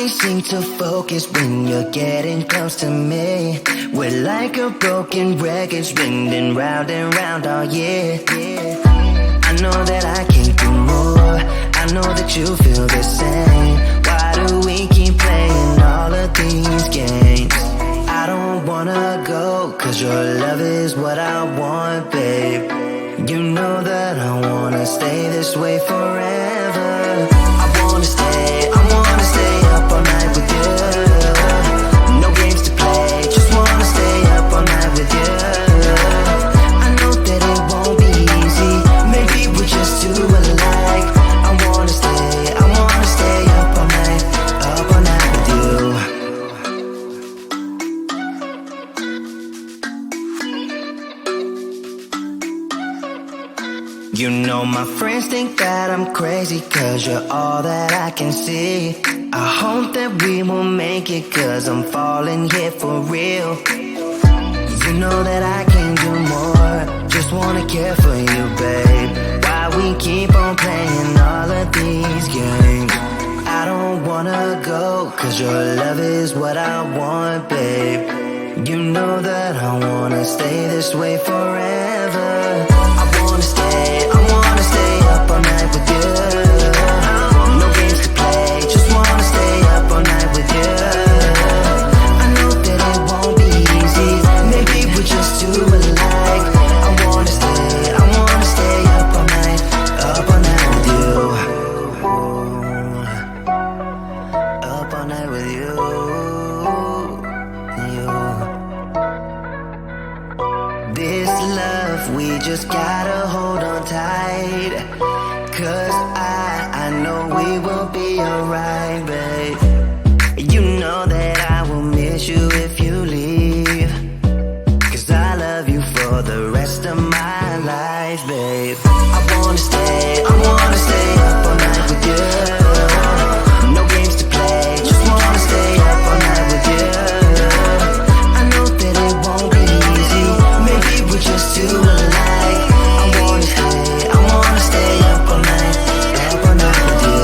can't seem to focus when you're getting close to me. We're like a broken record spinning round and round all year. I know that I can't do more, I know that you feel the same. Why do we keep playing all of these games? I don't wanna go, cause your love is what I want, babe. You know that I wanna stay this way forever. I wanna stay up all night with you. No games to play, just wanna stay up all night with you. I know that it won't be easy, maybe we're just too alike. I wanna stay up all night with you. You know my friends think that I'm crazy, cause you're all that I can see. I hope that we will make it, cause I'm falling here for real. You know that I can't do more, just wanna care for you, babe. Why we keep on playing all of these games? I don't wanna go, cause your love is what I want, babe. You know that I wanna stay this way forever. I wanna stay up all night with you. No games to play, just wanna stay up all night with you. I know that it won't be easy, maybe we're just too alike. I wanna stay up all night with you. Up all night with you. This love, we just gotta hold on tight. Cause I know we will be alright, babe. You know that I will miss you if you leave. Cause I love you for the rest of my life, babe. I wanna stay up all night with you. No games to play, just wanna stay up all night with you. I know that it won't be easy, maybe we're just too alike. I wanna stay up all night with you.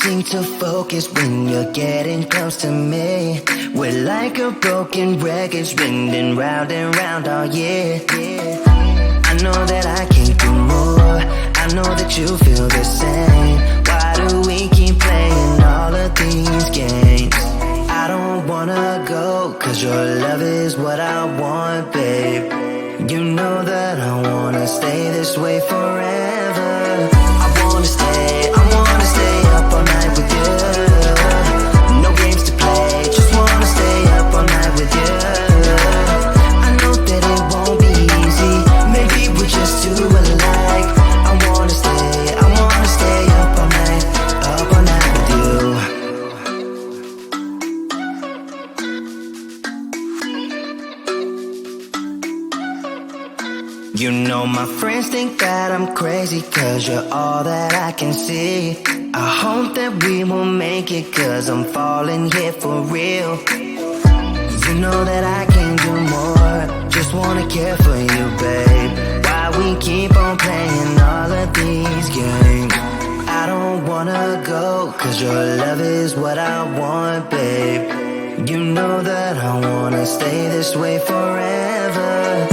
seem to focus when you're getting close to me. We're like a broken record, spinning round and round all year. I know that I can't do more, I know that you feel the same. Why do we keep playing all of these games? I don't wanna go, cause your love is what I want, babe. You know that I wanna stay this way forever. I wanna stay up all night with you. No games to play, just wanna stay up all night with you. I know that it won't be easy, maybe we're just too alike. I wanna stay up all night with you. You know my friends think that I'm crazy, cause you're all that I can see. I hope that we will make it, cause I'm falling here for real. You know that I can do more, just wanna care for you, babe. Why we keep on playing all of these games? I don't wanna go, cause your love is what I want, babe. You know that I wanna stay this way forever.